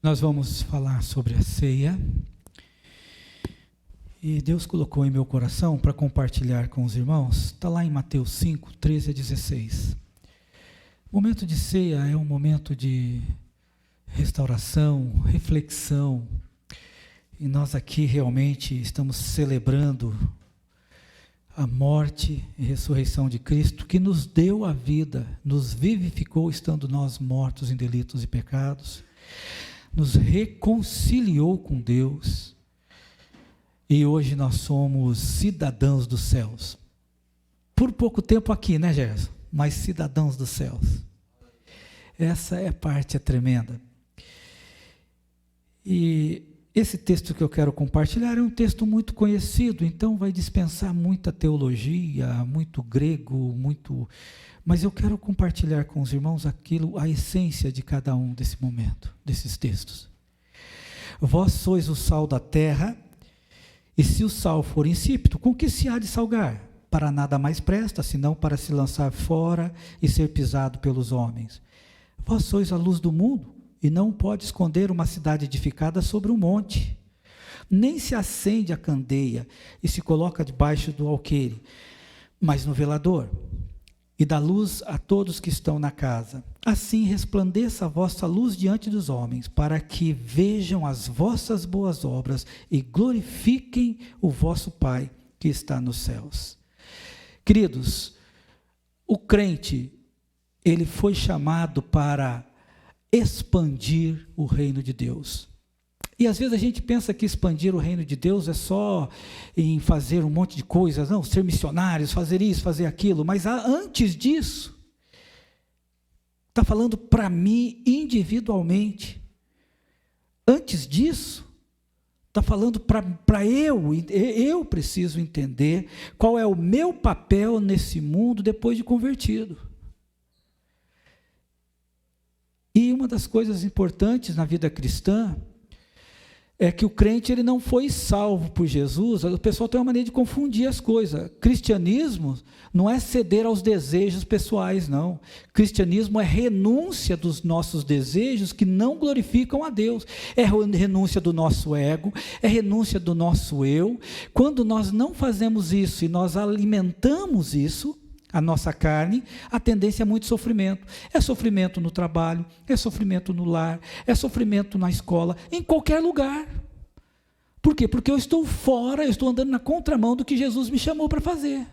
Nós vamos falar sobre a ceia, e Deus colocou em meu coração para compartilhar com os irmãos, está lá em Mateus 5, 13 a 16. O momento de ceia é um momento de restauração, reflexão, e nós aqui realmente estamos celebrando a morte e ressurreição de Cristo, que nos deu a vida, nos vivificou estando nós mortos em delitos e pecados, nos reconciliou com Deus, e hoje nós somos cidadãos dos céus. Por pouco tempo aqui, né, Gerson? Mas cidadãos dos céus. Essa é a parte tremenda. E esse texto que eu quero compartilhar é um texto muito conhecido, então vai dispensar muita teologia, muito grego, mas eu quero compartilhar com os irmãos a essência de cada um desse momento, desses textos. Vós sois o sal da terra, e se o sal for insípido, com que se há de salgar? Para nada mais presta, senão para se lançar fora e ser pisado pelos homens. Vós sois a luz do mundo, e não pode esconder uma cidade edificada sobre um monte. Nem se acende a candeia e se coloca debaixo do alqueire, mas no velador, e dá luz a todos que estão na casa. Assim resplandeça a vossa luz diante dos homens, para que vejam as vossas boas obras e glorifiquem o vosso Pai que está nos céus. Queridos, o crente, ele foi chamado para expandir o reino de Deus. E às vezes a gente pensa que expandir o reino de Deus é só em fazer um monte de coisas, não, ser missionários, fazer isso, fazer aquilo, mas antes disso, está falando para mim individualmente. Antes disso, está falando para eu preciso entender qual é o meu papel nesse mundo depois de convertido. E uma das coisas importantes na vida cristã é que o crente ele não foi salvo por Jesus. O pessoal tem uma maneira de confundir as coisas. Cristianismo não é ceder aos desejos pessoais, não. Cristianismo é renúncia dos nossos desejos que não glorificam a Deus. É renúncia do nosso ego, é renúncia do nosso eu. Quando nós não fazemos isso e nós alimentamos isso, a nossa carne, a tendência é muito sofrimento. É sofrimento no trabalho, é sofrimento no lar, é sofrimento na escola, em qualquer lugar. Por quê? Porque eu estou fora, eu estou andando na contramão do que Jesus me chamou para fazer.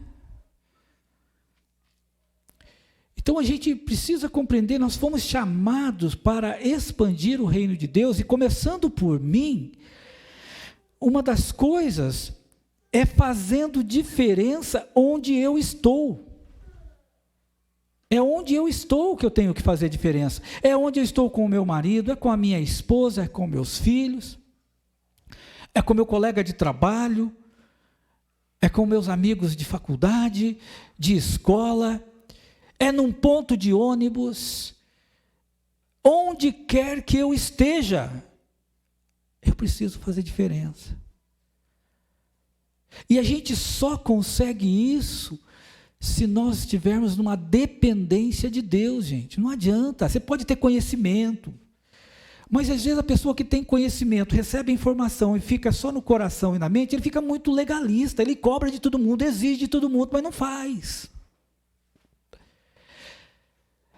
Então a gente precisa compreender, nós fomos chamados para expandir o reino de Deus, e começando por mim, uma das coisas é fazendo diferença onde eu estou. É onde eu estou que eu tenho que fazer diferença. É onde eu estou com o meu marido, é com a minha esposa, é com meus filhos, é com meu colega de trabalho, é com meus amigos de faculdade, de escola, é num ponto de ônibus, onde quer que eu esteja, eu preciso fazer diferença. E a gente só consegue isso se nós estivermos numa dependência de Deus, gente. Não adianta, você pode ter conhecimento, mas às vezes a pessoa que tem conhecimento, recebe a informação e fica só no coração e na mente, ele fica muito legalista, ele cobra de todo mundo, exige de todo mundo, mas não faz.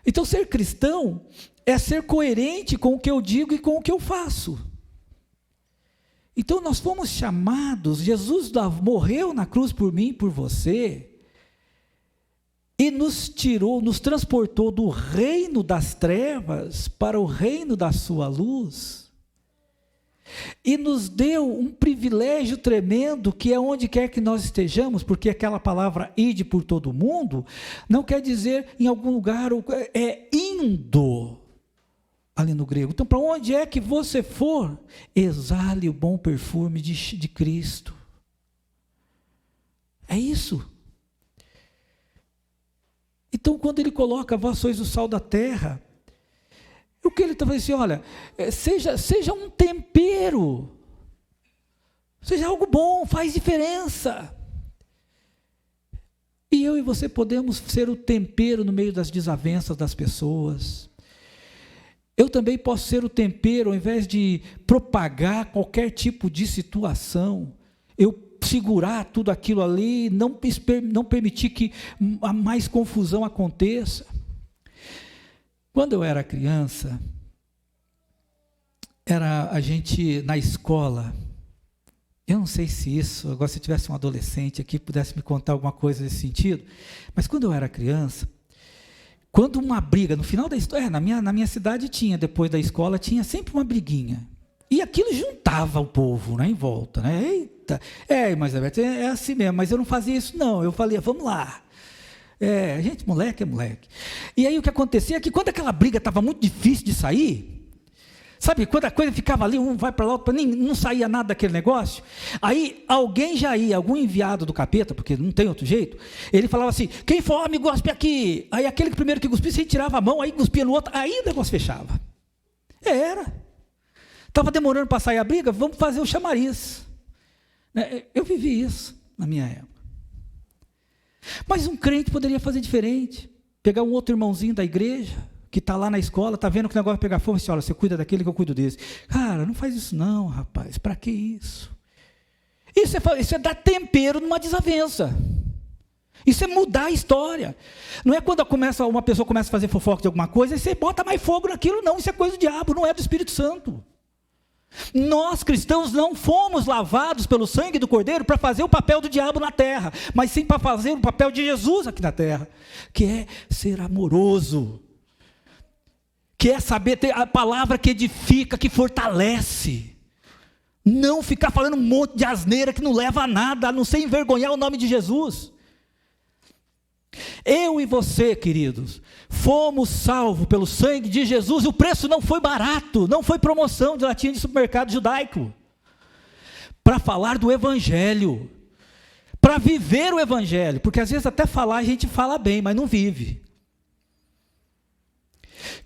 Então ser cristão é ser coerente com o que eu digo e com o que eu faço. Então nós fomos chamados, Jesus morreu na cruz por mim e por você, e nos tirou, nos transportou do reino das trevas para o reino da sua luz, e nos deu um privilégio tremendo, que é onde quer que nós estejamos, porque aquela palavra ide por todo mundo, não quer dizer em algum lugar, é indo, ali no grego. Então para onde é que você for, exale o bom perfume de Cristo, é isso. Então, quando ele coloca, vós sois o sal da terra, o que ele está falando assim, olha, seja um tempero, seja algo bom, faz diferença. E eu e você podemos ser o tempero no meio das desavenças das pessoas. Eu também posso ser o tempero, ao invés de propagar qualquer tipo de situação, eu segurar tudo aquilo ali, não permitir que a mais confusão aconteça. Quando eu era criança, a gente na escola, eu não sei se isso, agora se tivesse um adolescente aqui, pudesse me contar alguma coisa nesse sentido, mas quando eu era criança, quando uma briga, no final da história, na minha cidade tinha, depois da escola, tinha sempre uma briguinha. E aquilo juntava o povo, né, em volta, né? Eita, mas é assim mesmo, mas eu não fazia isso não, eu falei, vamos lá. Gente, moleque é moleque. E aí o que acontecia é que quando aquela briga estava muito difícil de sair, sabe, quando a coisa ficava ali, um vai para lá, outro, não saía nada daquele negócio, aí alguém já ia, algum enviado do capeta, porque não tem outro jeito, ele falava assim, quem for homem, gospe aqui. Aí aquele primeiro que cuspisse, ele tirava a mão, aí cuspia no outro, aí o negócio fechava. Estava demorando para sair a briga, vamos fazer o chamariz. Eu vivi isso na minha época. Mas um crente poderia fazer diferente, pegar um outro irmãozinho da igreja, que está lá na escola, está vendo que o negócio vai pegar fogo, e olha, você cuida daquele que eu cuido desse. Cara, não faz isso não, rapaz, para que isso? Isso é dar tempero numa desavença. Isso é mudar a história. Não é quando uma pessoa começa a fazer fofoca de alguma coisa, e você bota mais fogo naquilo, não, isso é coisa do diabo, não é do Espírito Santo. Nós cristãos não fomos lavados pelo sangue do Cordeiro para fazer o papel do diabo na terra, mas sim para fazer o papel de Jesus aqui na terra, que é ser amoroso, que é saber ter a palavra que edifica, que fortalece, não ficar falando um monte de asneira que não leva a nada, a não ser envergonhar o nome de Jesus. Eu e você, queridos, fomos salvos pelo sangue de Jesus, e o preço não foi barato, não foi promoção de latinha de supermercado judaico, para falar do Evangelho, para viver o Evangelho, porque às vezes até falar a gente fala bem, mas não vive.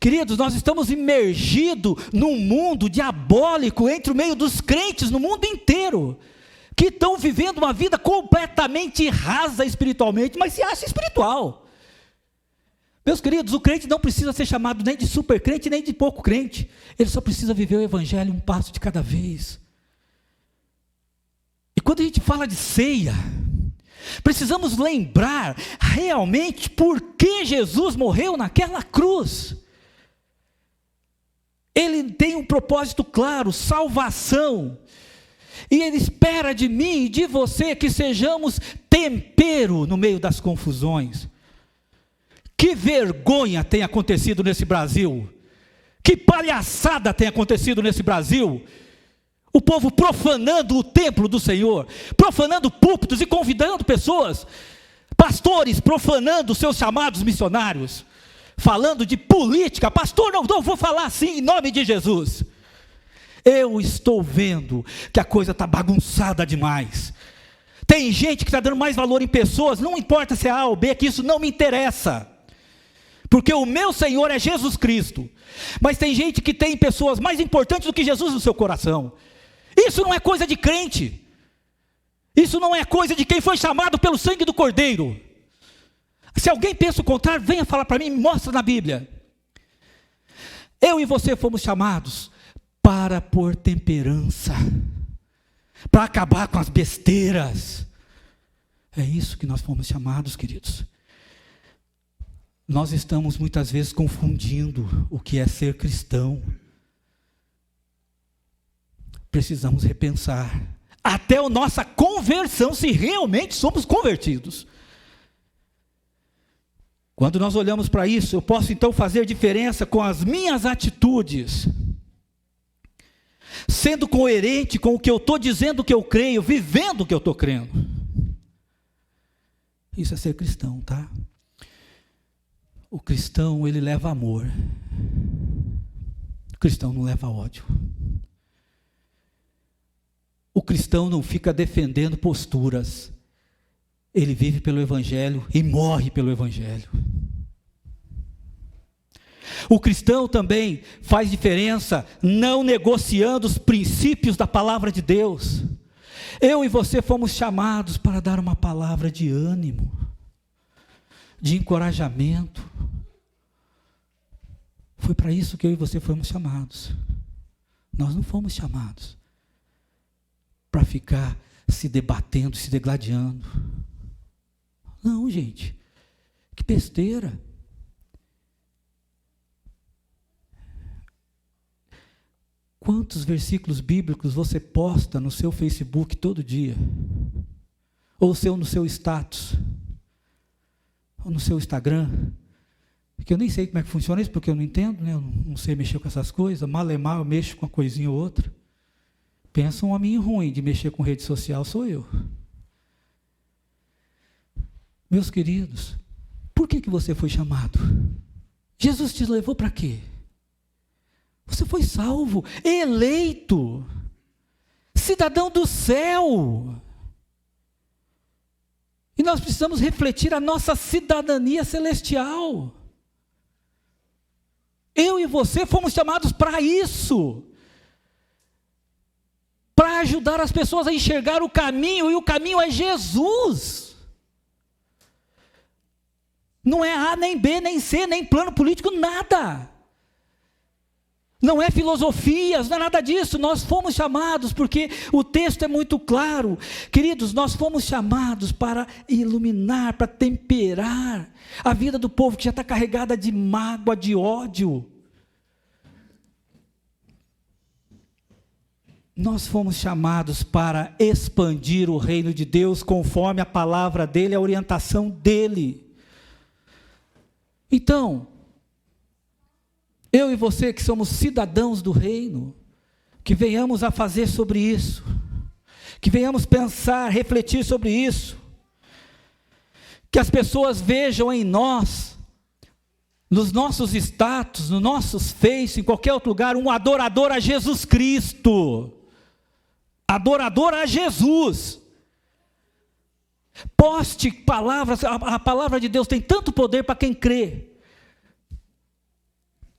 Queridos, nós estamos imergidos num mundo diabólico entre o meio dos crentes no mundo inteiro, que estão vivendo uma vida completamente rasa espiritualmente, mas se acha espiritual. Meus queridos, o crente não precisa ser chamado nem de super crente, nem de pouco crente, ele só precisa viver o Evangelho um passo de cada vez. E quando a gente fala de ceia, precisamos lembrar realmente por que Jesus morreu naquela cruz. Ele tem um propósito claro, salvação. E Ele espera de mim e de você que sejamos tempero no meio das confusões. Que vergonha tem acontecido nesse Brasil. Que palhaçada tem acontecido nesse Brasil. O povo profanando o templo do Senhor, profanando púlpitos e convidando pessoas, pastores profanando seus chamados missionários, falando de política. Pastor, não vou falar assim em nome de Jesus. Eu estou vendo que a coisa está bagunçada demais. Tem gente que está dando mais valor em pessoas, não importa se é A ou B, que isso não me interessa, porque o meu Senhor é Jesus Cristo. Mas tem gente que tem pessoas mais importantes do que Jesus no seu coração. Isso não é coisa de crente, isso não é coisa de quem foi chamado pelo sangue do Cordeiro. Se alguém pensa o contrário, venha falar para mim, me mostra na Bíblia. Eu e você fomos chamados para pôr temperança, para acabar com as besteiras. É isso que nós fomos chamados, queridos. Nós estamos muitas vezes confundindo o que é ser cristão. Precisamos repensar, até a nossa conversão, se realmente somos convertidos. Quando nós olhamos para isso, eu posso então fazer diferença com as minhas atitudes, sendo coerente com o que eu estou dizendo que eu creio, vivendo o que eu estou crendo. Isso é ser cristão, tá? O cristão, ele leva amor. O cristão não leva ódio. O cristão não fica defendendo posturas. Ele vive pelo Evangelho e morre pelo Evangelho. O cristão também faz diferença não negociando os princípios da palavra de Deus. Eu e você fomos chamados para dar uma palavra de ânimo, de encorajamento. Foi para isso que eu e você fomos chamados. Nós não fomos chamados para ficar se debatendo, se degladiando. Não, gente. Que besteira. Quantos versículos bíblicos você posta no seu Facebook todo dia? Ou no seu status? Ou no seu Instagram? Porque eu nem sei como é que funciona isso, porque eu não entendo, né? Eu não sei mexer com essas coisas. Mal é mal, eu mexo com uma coisinha ou outra. Pensa um homem ruim de mexer com rede social, sou eu. Meus queridos, por que você foi chamado? Jesus te levou para quê? Você foi salvo, eleito, cidadão do céu. E nós precisamos refletir a nossa cidadania celestial. Eu e você fomos chamados para isso. Para ajudar as pessoas a enxergar o caminho, e o caminho é Jesus. Não é A, nem B, nem C, nem plano político, nada. Não é filosofias, não é nada disso. Nós fomos chamados, porque o texto é muito claro. Queridos, nós fomos chamados para iluminar, para temperar a vida do povo que já está carregada de mágoa, de ódio. Nós fomos chamados para expandir o reino de Deus conforme a palavra dele, a orientação dele. Então, eu e você que somos cidadãos do reino, que venhamos a fazer sobre isso, que venhamos pensar, refletir sobre isso, que as pessoas vejam em nós, nos nossos status, nos nossos face, em qualquer outro lugar, um adorador a Jesus Cristo, adorador a Jesus. Poste palavras, a palavra de Deus tem tanto poder para quem crê.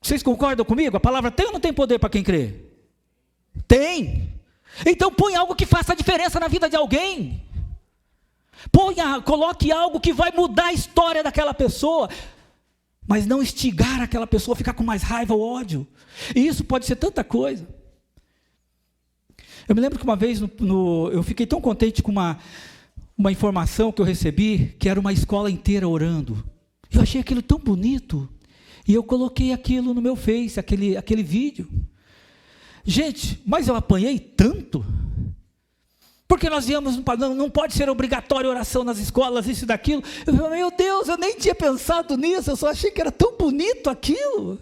Vocês concordam comigo? A palavra tem ou não tem poder para quem crê? Tem. Então põe algo que faça a diferença na vida de alguém. Coloque algo que vai mudar a história daquela pessoa, mas não instigar aquela pessoa a ficar com mais raiva ou ódio. E isso pode ser tanta coisa. Eu me lembro que uma vez eu fiquei tão contente com uma informação que eu recebi, que era uma escola inteira orando. Eu achei aquilo tão bonito. E eu coloquei aquilo no meu Face, aquele vídeo. Gente, mas eu apanhei tanto. Porque nós íamos, não pode ser obrigatória oração nas escolas, isso e daquilo. Eu falei, meu Deus, eu nem tinha pensado nisso, eu só achei que era tão bonito aquilo.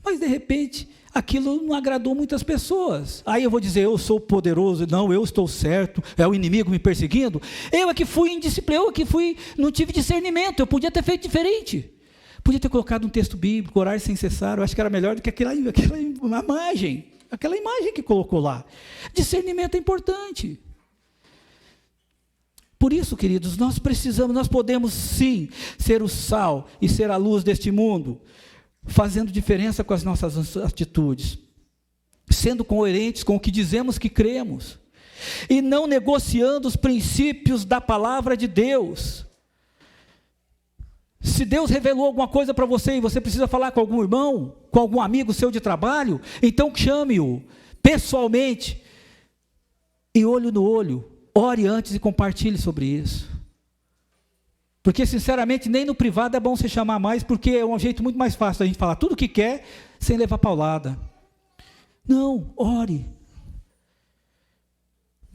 Mas de repente, aquilo não agradou muitas pessoas. Aí eu vou dizer, eu sou poderoso, não, eu estou certo, é o inimigo me perseguindo. Eu é que fui indisciplina, eu é que não tive discernimento, eu podia ter feito diferente. Podia ter colocado um texto bíblico, orar sem cessar, eu acho que era melhor do que aquela imagem que colocou lá. Discernimento é importante. Por isso, queridos, nós podemos sim ser o sal e ser a luz deste mundo, fazendo diferença com as nossas atitudes, sendo coerentes com o que dizemos que cremos, e não negociando os princípios da palavra de Deus. Se Deus revelou alguma coisa para você e você precisa falar com algum irmão, com algum amigo seu de trabalho, então chame-o pessoalmente e olho no olho, ore antes e compartilhe sobre isso. Porque sinceramente nem no privado é bom você chamar mais, porque é um jeito muito mais fácil da gente falar tudo o que quer sem levar paulada. Não, ore.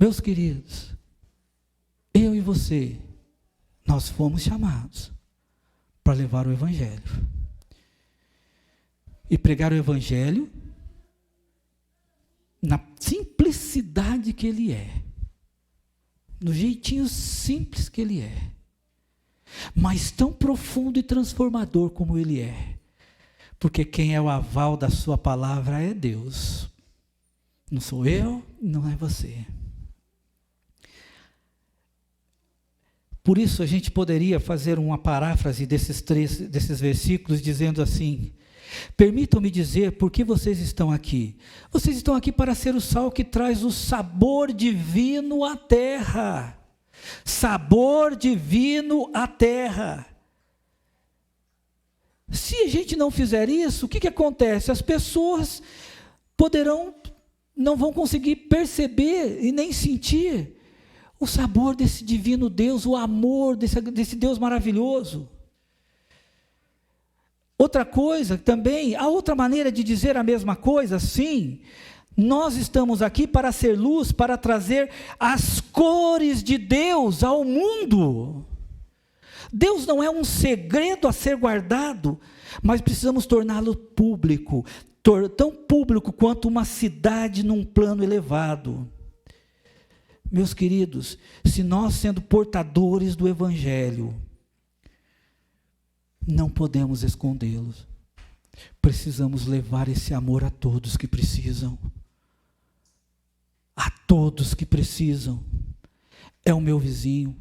Meus queridos, eu e você, nós fomos chamados para levar o Evangelho. E pregar o Evangelho na simplicidade que ele é. No jeitinho simples que ele é. Mas tão profundo e transformador como ele é. Porque quem é o aval da sua palavra é Deus. Não sou eu, não é você. Por isso a gente poderia fazer uma paráfrase desses versículos dizendo assim: permitam-me dizer por que vocês estão aqui. Vocês estão aqui para ser o sal que traz o sabor divino à terra. Sabor divino à terra. Se a gente não fizer isso, o que acontece? As pessoas não vão conseguir perceber e nem sentir o sabor desse divino Deus, o amor desse Deus maravilhoso. Outra coisa também, a outra maneira de dizer a mesma coisa, sim, nós estamos aqui para ser luz, para trazer as cores de Deus ao mundo. Deus não é um segredo a ser guardado, mas precisamos torná-lo público, tão público quanto uma cidade num plano elevado. Meus queridos, se nós, sendo portadores do Evangelho, não podemos escondê-los, precisamos levar esse amor a todos que precisam. A todos que precisam. É o meu vizinho,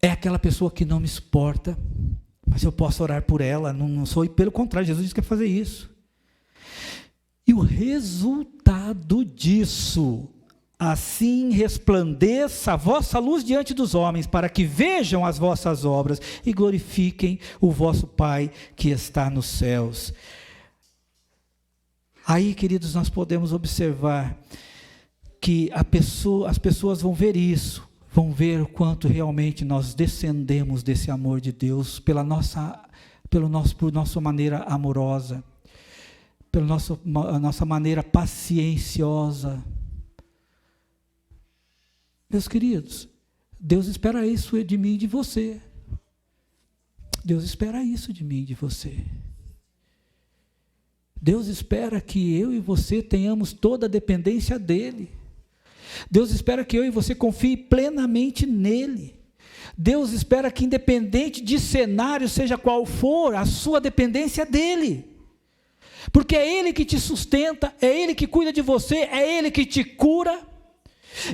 é aquela pessoa que não me suporta, mas eu posso orar por ela, não sou, e pelo contrário, Jesus disse que quer fazer isso. E o resultado disso: assim resplandeça a vossa luz diante dos homens, para que vejam as vossas obras e glorifiquem o vosso Pai que está nos céus. Aí, queridos, nós podemos observar que as pessoas vão ver isso, vão ver o quanto realmente nós descendemos desse amor de Deus por nossa maneira amorosa, pela nossa maneira pacienciosa. Meus queridos, Deus espera isso de mim e de você. Deus espera isso de mim e de você. Deus espera que eu e você tenhamos toda a dependência dEle. Deus espera que eu e você confie plenamente nele. Deus espera que, independente de cenário, seja qual for, a sua dependência dele. Porque é Ele que te sustenta, é Ele que cuida de você, é Ele que te cura.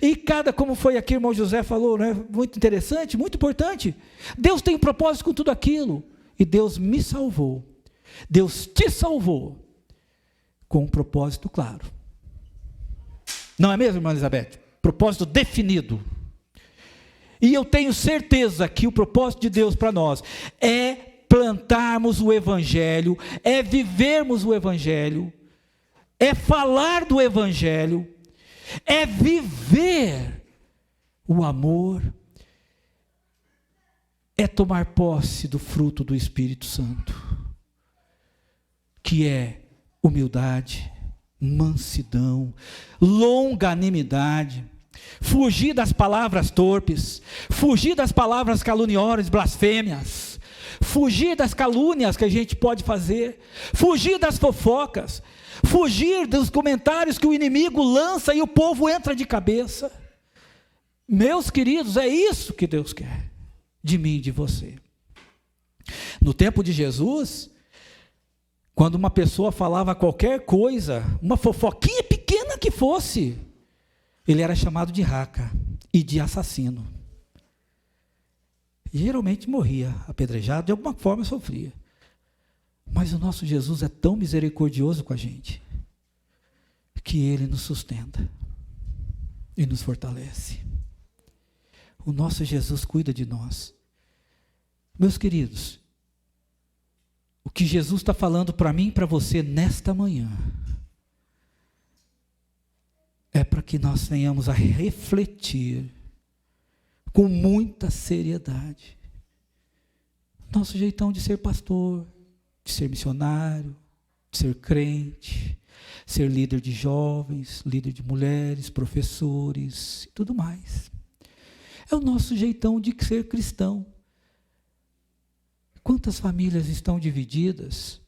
E como foi aqui o irmão José falou, né? Muito interessante, muito importante. Deus tem um propósito com tudo aquilo. E Deus me salvou. Deus te salvou. Com um propósito claro. Não é mesmo, irmã Elizabeth? Propósito definido. E eu tenho certeza que o propósito de Deus para nós é plantarmos o Evangelho, é vivermos o Evangelho, é falar do Evangelho, é viver o amor, é tomar posse do fruto do Espírito Santo, que é humildade, mansidão, longanimidade, fugir das palavras torpes, fugir das palavras caluniosas, blasfêmias, fugir das calúnias que a gente pode fazer, fugir das fofocas, fugir dos comentários que o inimigo lança e o povo entra de cabeça. Meus queridos, é isso que Deus quer de mim e de você. No tempo de Jesus, quando uma pessoa falava qualquer coisa, uma fofoquinha pequena que fosse, ele era chamado de raca e de assassino. E geralmente morria apedrejado, de alguma forma sofria. Mas o nosso Jesus é tão misericordioso com a gente, que Ele nos sustenta e nos fortalece. O nosso Jesus cuida de nós. Meus queridos, o que Jesus está falando para mim e para você nesta manhã, é para que nós venhamos a refletir com muita seriedade nosso jeitão de ser pastor, de ser missionário, de ser crente, ser líder de jovens, líder de mulheres, professores e tudo mais. É o nosso jeitão de ser cristão. Quantas famílias estão divididas?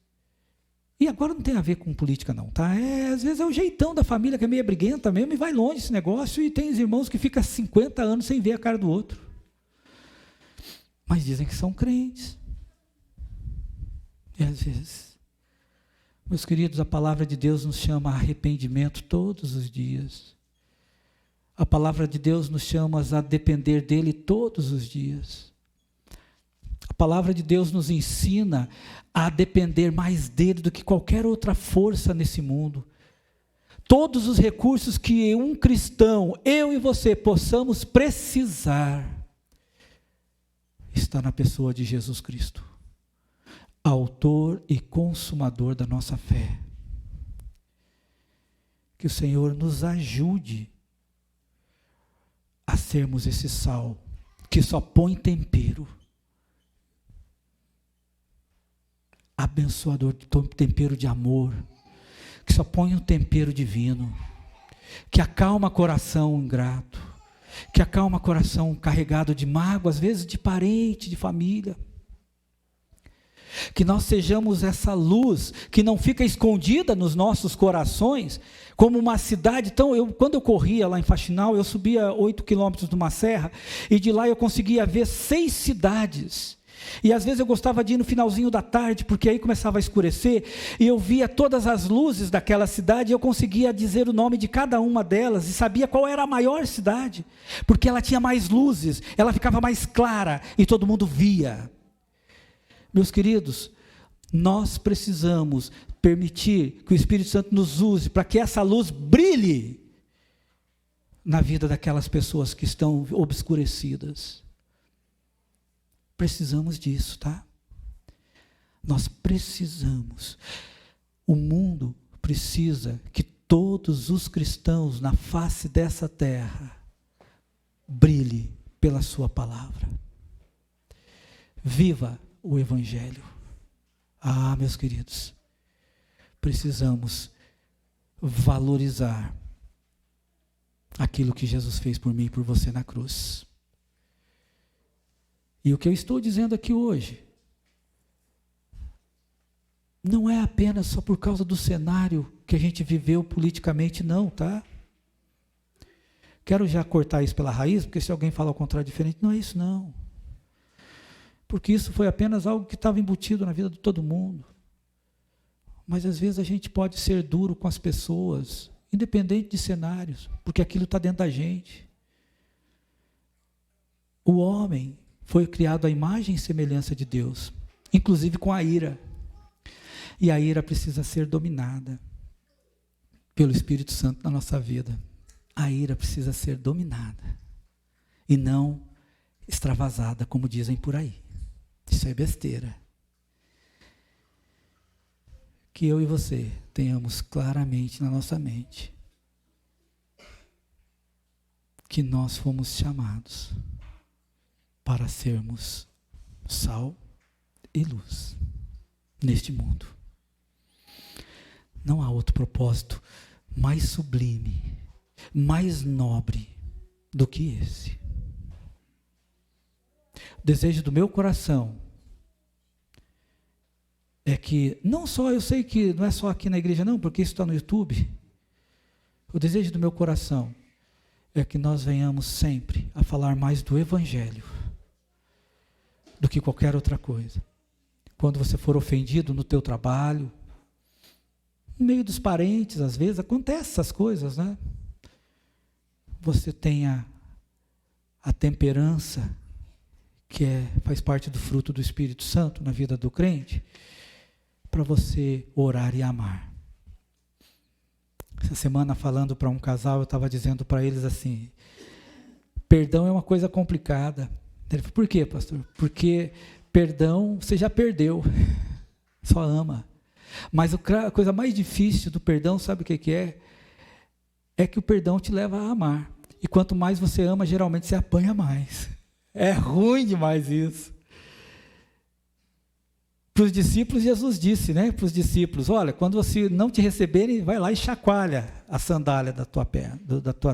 E agora não tem a ver com política não, tá? Às vezes é o jeitão da família que é meio briguenta mesmo e vai longe esse negócio, e tem os irmãos que ficam 50 anos sem ver a cara do outro. Mas dizem que são crentes. E às vezes, meus queridos, a palavra de Deus nos chama a arrependimento todos os dias. A palavra de Deus nos chama a depender dEle todos os dias. A palavra de Deus nos ensina a depender mais dEle do que qualquer outra força nesse mundo. Todos os recursos que um cristão, eu e você, possamos precisar, está na pessoa de Jesus Cristo. autor e consumador da nossa fé. Que o Senhor nos ajude a sermos esse sal que só põe tempero, abençoador, tempero de amor, que só põe um tempero divino, que acalma coração ingrato, que acalma coração carregado de mágoa, às vezes de parente, de família. Que nós sejamos essa luz que não fica escondida nos nossos corações, como uma cidade. Então, quando eu corria lá em Faxinal, eu subia 8 quilômetros de uma serra, e de lá eu conseguia ver 6 cidades. E às vezes eu gostava de ir no finalzinho da tarde, porque aí começava a escurecer, e eu via todas as luzes daquela cidade, e eu conseguia dizer o nome de cada uma delas, e sabia qual era a maior cidade, porque ela tinha mais luzes, ela ficava mais clara, e todo mundo via. Meus queridos, nós precisamos permitir que o Espírito Santo nos use para que essa luz brilhe na vida daquelas pessoas que estão obscurecidas. Precisamos disso, tá? Nós precisamos. O mundo precisa que todos os cristãos na face dessa terra brilhem pela sua palavra. Viva o Evangelho. Ah, meus queridos, precisamos valorizar aquilo que Jesus fez por mim e por você na cruz. E o que eu estou dizendo aqui hoje não é apenas só por causa do cenário que a gente viveu politicamente, não, tá? Quero já cortar isso pela raiz, porque se alguém falar o contrário diferente, não é isso não. Porque isso foi apenas algo que estava embutido na vida de todo mundo. Mas às vezes a gente pode ser duro com as pessoas, independente de cenários, porque aquilo está dentro da gente. O homem foi criado à imagem e semelhança de Deus, inclusive com a ira. E a ira precisa ser dominada pelo Espírito Santo na nossa vida. A ira precisa ser dominada e não extravasada, como dizem por aí. Isso é besteira. Que eu e você tenhamos claramente na nossa mente que nós fomos chamados para sermos sal e luz neste mundo. Não há outro propósito mais sublime, mais nobre do que esse. O desejo do meu coração é que, não só, eu sei que não é só aqui na igreja não, porque isso está no YouTube. O desejo do meu coração é que nós venhamos sempre a falar mais do Evangelho do que qualquer outra coisa. Quando você for ofendido no teu trabalho, no meio dos parentes, às vezes, acontecem essas coisas, né? Você tenha a temperança, que faz parte do fruto do Espírito Santo na vida do crente, para você orar e amar. Essa semana, falando para um casal, eu estava dizendo para eles assim, perdão é uma coisa complicada. Ele falou, por quê, pastor? Porque perdão você já perdeu, só ama. Mas a coisa mais difícil do perdão, sabe o que é? É que o perdão te leva a amar. E quanto mais você ama, geralmente você apanha mais. É ruim demais isso. Para os discípulos, Jesus disse, né? Para os discípulos, olha, quando você não te receberem, vai lá e chacoalha a sandália da tua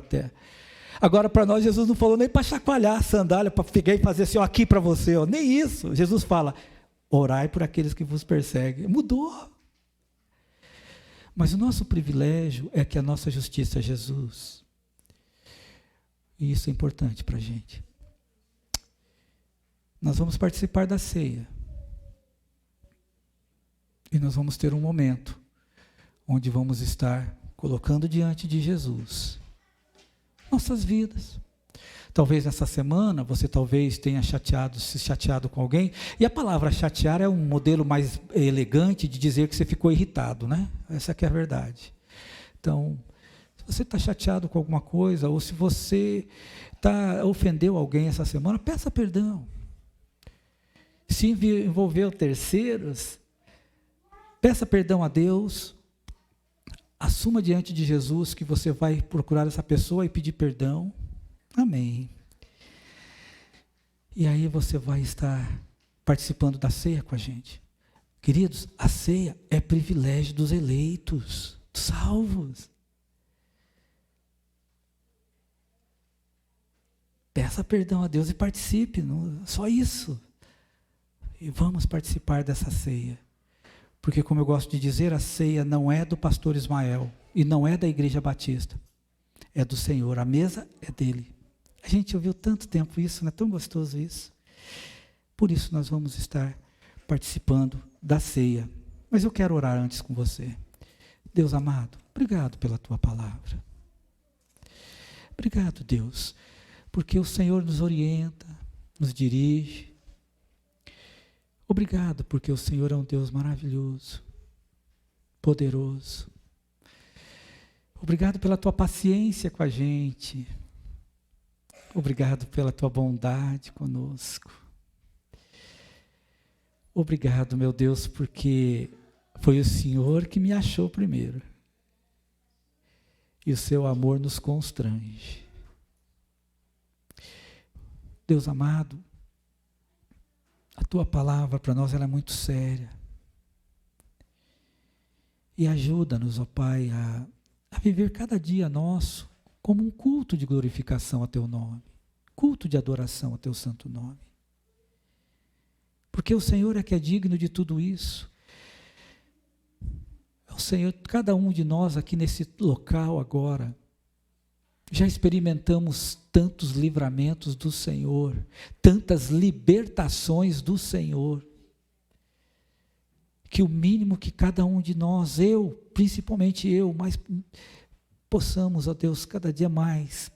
terra. Agora, para nós, Jesus não falou nem para chacoalhar a sandália, para pegar e fazer assim, ó, aqui para você, ó, nem isso. Jesus fala, orai por aqueles que vos perseguem. Mudou. Mas o nosso privilégio é que a nossa justiça é Jesus. E isso é importante para a gente. Nós vamos participar da ceia. E nós vamos ter um momento onde vamos estar colocando diante de Jesus nossas vidas. Talvez nessa semana você talvez tenha se chateado com alguém. E a palavra chatear é um modelo mais elegante de dizer que você ficou irritado, né? Essa que é a verdade. Então, se você está chateado com alguma coisa, ou se você ofendeu alguém essa semana, peça perdão. Se envolveu terceiros, Peça perdão a Deus, assuma diante de Jesus que você vai procurar essa pessoa e pedir perdão. Amém. E aí você vai estar participando da ceia com a gente. Queridos, a ceia é privilégio dos eleitos, dos salvos. Peça perdão a Deus e participe, só isso. E vamos participar dessa ceia. Porque, como eu gosto de dizer, a ceia não é do pastor Ismael e não é da Igreja Batista. É do Senhor, a mesa é dele. A gente ouviu tanto tempo isso, não é tão gostoso isso? Por isso nós vamos estar participando da ceia. Mas eu quero orar antes com você. Deus amado, obrigado pela tua palavra. Obrigado, Deus, porque o Senhor nos orienta, nos dirige. Obrigado, porque o Senhor é um Deus maravilhoso, poderoso. Obrigado pela tua paciência com a gente. Obrigado pela tua bondade conosco. Obrigado, meu Deus, porque foi o Senhor que me achou primeiro. E o seu amor nos constrange. Deus amado, a tua palavra para nós ela é muito séria. E ajuda-nos, ó Pai, a viver cada dia nosso como um culto de glorificação a teu nome, culto de adoração a teu santo nome. Porque o Senhor é que é digno de tudo isso. O Senhor, cada um de nós aqui nesse local agora, já experimentamos tantos livramentos do Senhor, tantas libertações do Senhor, que o mínimo que cada um de nós, principalmente eu, mas possamos, ó Deus, cada dia mais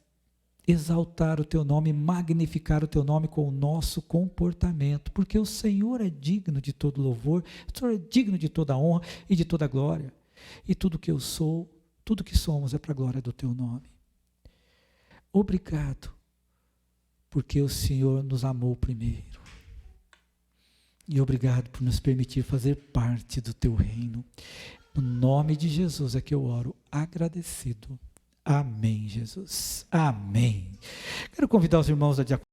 exaltar o teu nome, magnificar o teu nome com o nosso comportamento, porque o Senhor é digno de todo louvor, o Senhor é digno de toda honra e de toda glória, e tudo que eu sou, tudo que somos é para a glória do teu nome. Obrigado, porque o Senhor nos amou primeiro. E obrigado por nos permitir fazer parte do teu reino. No nome de Jesus é que eu oro, agradecido. Amém, Jesus. Amém. Quero convidar os irmãos da diaconia.